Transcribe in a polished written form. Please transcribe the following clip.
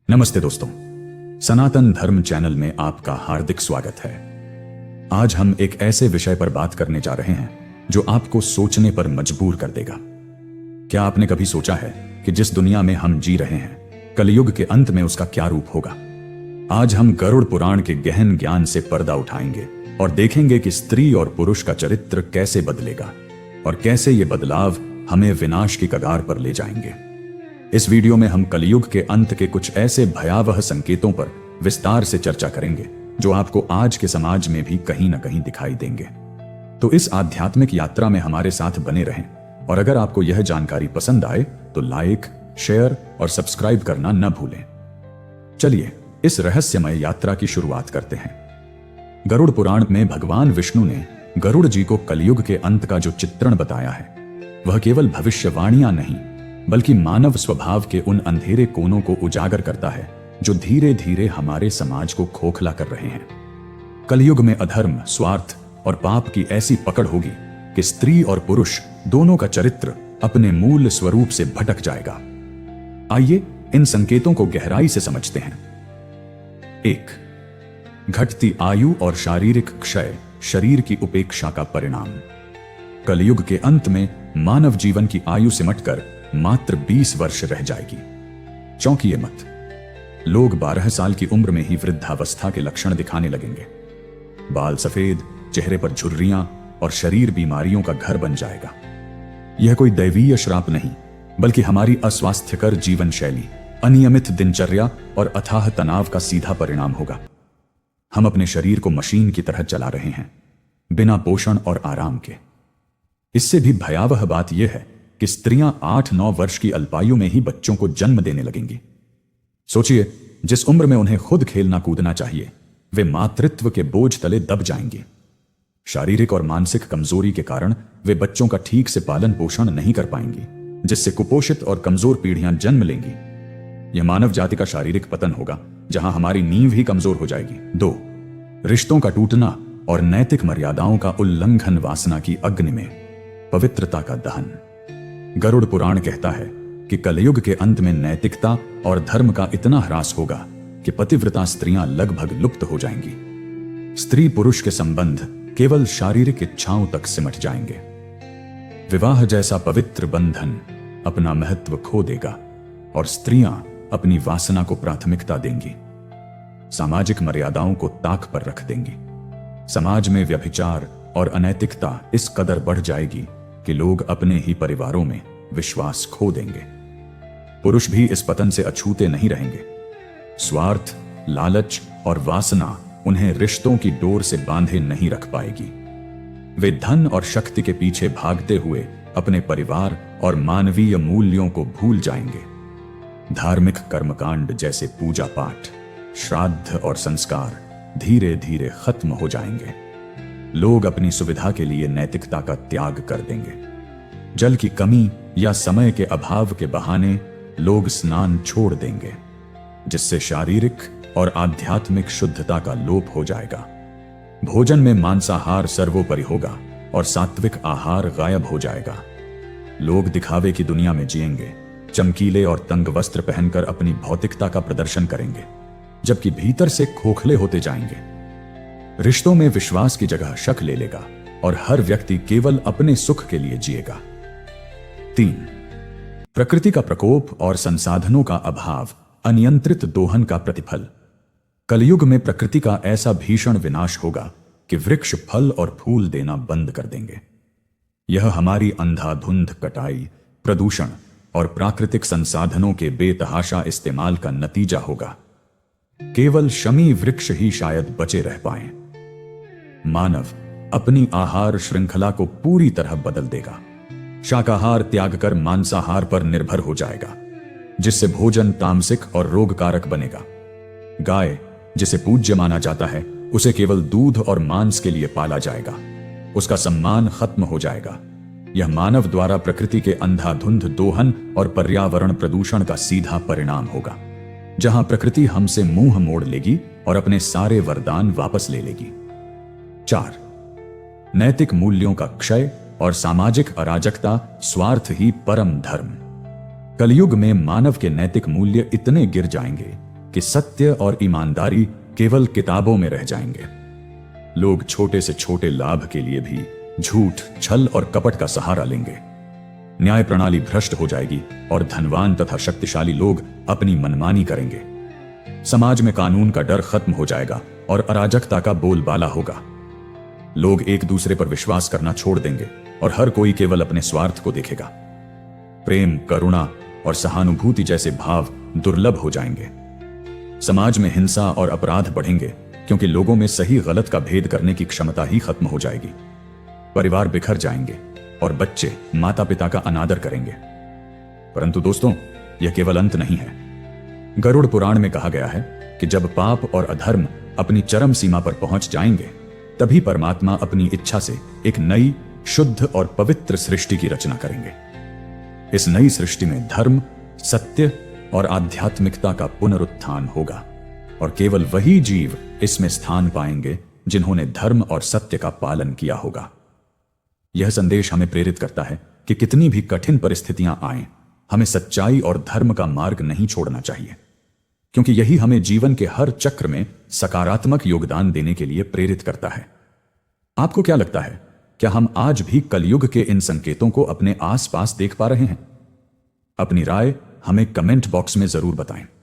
नमस्ते दोस्तों, सनातन धर्म चैनल में आपका हार्दिक स्वागत है। आज हम एक ऐसे विषय पर बात करने जा रहे हैं जो आपको सोचने पर मजबूर कर देगा। क्या आपने कभी सोचा है कि जिस दुनिया में हम जी रहे हैं, कलयुग के अंत में उसका क्या रूप होगा? आज हम गरुड़ पुराण के गहन ज्ञान से पर्दा उठाएंगे और देखेंगे कि स्त्री और पुरुष का चरित्र कैसे बदलेगा और कैसे ये बदलाव हमें विनाश की कगार पर ले जाएंगे। इस वीडियो में हम कलयुग के अंत के कुछ ऐसे भयावह संकेतों पर विस्तार से चर्चा करेंगे जो आपको आज के समाज में भी कहीं ना कहीं दिखाई देंगे। तो इस आध्यात्मिक यात्रा में हमारे साथ बने रहें और अगर आपको यह जानकारी पसंद आए तो लाइक, शेयर और सब्सक्राइब करना न भूलें। चलिए इस रहस्यमय यात्रा की शुरुआत करते हैं। गरुड़ पुराण में भगवान विष्णु ने गरुड़ जी को कलयुग के अंत का जो चित्रण बताया है, वह केवल भविष्यवाणियां नहीं बल्कि मानव स्वभाव के उन अंधेरे कोनों को उजागर करता है जो धीरे धीरे हमारे समाज को खोखला कर रहे हैं। कलयुग में अधर्म, स्वार्थ और पाप की ऐसी पकड़ होगी कि स्त्री और पुरुष दोनों का चरित्र अपने मूल स्वरूप से भटक जाएगा। आइए इन संकेतों को गहराई से समझते हैं। 1. घटती आयु और शारीरिक क्षय शरीर की उपेक्षा का परिणाम। कलयुग के अंत में मानव जीवन की आयु सिमटकर मात्र 20 वर्ष रह जाएगी। चौंकिए मत, लोग 12 साल की उम्र में ही वृद्धावस्था के लक्षण दिखाने लगेंगे। बाल सफेद, चेहरे पर झुर्रियां और शरीर बीमारियों का घर बन जाएगा। यह कोई दैवीय श्राप नहीं बल्कि हमारी अस्वास्थ्यकर जीवन शैली, अनियमित दिनचर्या और अथाह तनाव का सीधा परिणाम होगा। हम अपने शरीर को मशीन की तरह चला रहे हैं, बिना पोषण और आराम के। इससे भी भयावह बात यह है कि स्त्रियां 8-9 वर्ष की अल्पायु में ही बच्चों को जन्म देने लगेंगी। सोचिए, जिस उम्र में उन्हें खुद खेलना कूदना चाहिए, वे मातृत्व के बोझ तले दब जाएंगी। शारीरिक और मानसिक कमजोरी के कारण वे बच्चों का ठीक से पालन पोषण नहीं कर पाएंगी, जिससे कुपोषित और कमजोर पीढ़ियां जन्म लेंगी। यह मानव जाति का शारीरिक पतन होगा, जहां हमारी नींव ही कमजोर हो जाएगी। 2. रिश्तों का टूटना और नैतिक मर्यादाओं का उल्लंघन। वासना की अग्नि में पवित्रता का दहन। गरुड़ पुराण कहता है कि कलयुग के अंत में नैतिकता और धर्म का इतना ह्रास होगा कि पतिव्रता स्त्रियां लगभग लुप्त हो जाएंगी। स्त्री पुरुष के संबंध केवल शारीरिक इच्छाओं तक सिमट जाएंगे। विवाह जैसा पवित्र बंधन अपना महत्व खो देगा और स्त्रियां अपनी वासना को प्राथमिकता देंगी। सामाजिक मर्यादाओं को ताक पर रख देंगी। समाज में व्यभिचार और अनैतिकता इस कदर बढ़ जाएगी कि लोग अपने ही परिवारों में विश्वास खो देंगे। पुरुष भी इस पतन से अछूते नहीं रहेंगे। स्वार्थ, लालच और वासना उन्हें रिश्तों की डोर से बांधे नहीं रख पाएगी। वे धन और शक्ति के पीछे भागते हुए अपने परिवार और मानवीय मूल्यों को भूल जाएंगे। धार्मिक कर्मकांड जैसे पूजा पाठ, श्राद्ध और संस्कार धीरे धीरे खत्म हो जाएंगे। लोग अपनी सुविधा के लिए नैतिकता का त्याग कर देंगे। जल की कमी या समय के अभाव के बहाने लोग स्नान छोड़ देंगे, जिससे शारीरिक और आध्यात्मिक शुद्धता का लोप हो जाएगा। भोजन में मांसाहार सर्वोपरि होगा और सात्विक आहार गायब हो जाएगा। लोग दिखावे की दुनिया में जिएंगे, चमकीले और तंग वस्त्र पहनकर अपनी भौतिकता का प्रदर्शन करेंगे, जबकि भीतर से खोखले होते जाएंगे। रिश्तों में विश्वास की जगह शक ले लेगा और हर व्यक्ति केवल अपने सुख के लिए जिएगा। 3. प्रकृति का प्रकोप और संसाधनों का अभाव। अनियंत्रित दोहन का प्रतिफल। कलयुग में प्रकृति का ऐसा भीषण विनाश होगा कि वृक्ष फल और फूल देना बंद कर देंगे। यह हमारी अंधाधुंध कटाई, प्रदूषण और प्राकृतिक संसाधनों के बेतहाशा इस्तेमाल का नतीजा होगा। केवल शमी वृक्ष ही शायद बचे रह पाएं। मानव अपनी आहार श्रृंखला को पूरी तरह बदल देगा। शाकाहार त्याग कर मांसाहार पर निर्भर हो जाएगा, जिससे भोजन तामसिक और रोगकारक बनेगा। गाय, जिसे पूज्य माना जाता है, उसे केवल दूध और मांस के लिए पाला जाएगा। उसका सम्मान खत्म हो जाएगा। यह मानव द्वारा प्रकृति के अंधाधुंध दोहन और पर्यावरण प्रदूषण का सीधा परिणाम होगा, जहां प्रकृति हमसे मुंह मोड़ लेगी और अपने सारे वरदान वापस ले लेगी। 4. नैतिक मूल्यों का क्षय और सामाजिक अराजकता। स्वार्थ ही परम धर्म। कलयुग में मानव के नैतिक मूल्य इतने गिर जाएंगे कि सत्य और ईमानदारी केवल किताबों में रह जाएंगे। लोग छोटे से छोटे लाभ के लिए भी झूठ, छल और कपट का सहारा लेंगे। न्याय प्रणाली भ्रष्ट हो जाएगी और धनवान तथा शक्तिशाली लोग अपनी मनमानी करेंगे। समाज में कानून का डर खत्म हो जाएगा और अराजकता का बोलबाला होगा। लोग एक दूसरे पर विश्वास करना छोड़ देंगे और हर कोई केवल अपने स्वार्थ को देखेगा। प्रेम, करुणा और सहानुभूति जैसे भाव दुर्लभ हो जाएंगे। समाज में हिंसा और अपराध बढ़ेंगे क्योंकि लोगों में सही गलत का भेद करने की क्षमता ही खत्म हो जाएगी। परिवार बिखर जाएंगे और बच्चे माता पिता का अनादर करेंगे। परंतु दोस्तों, यह केवल अंत नहीं है। गरुड़ पुराण में कहा गया है कि जब पाप और अधर्म अपनी चरम सीमा पर पहुंच जाएंगे, तभी परमात्मा अपनी इच्छा से एक नई, शुद्ध और पवित्र सृष्टि की रचना करेंगे। इस नई सृष्टि में धर्म, सत्य और आध्यात्मिकता का पुनरुत्थान होगा और केवल वही जीव इसमें स्थान पाएंगे जिन्होंने धर्म और सत्य का पालन किया होगा। यह संदेश हमें प्रेरित करता है कि कितनी भी कठिन परिस्थितियां आएं, हमें सच्चाई और धर्म का मार्ग नहीं छोड़ना चाहिए, क्योंकि यही हमें जीवन के हर चक्र में सकारात्मक योगदान देने के लिए प्रेरित करता है। आपको क्या लगता है, क्या हम आज भी कलयुग के इन संकेतों को अपने आसपास देख पा रहे हैं? अपनी राय हमें कमेंट बॉक्स में जरूर बताएं।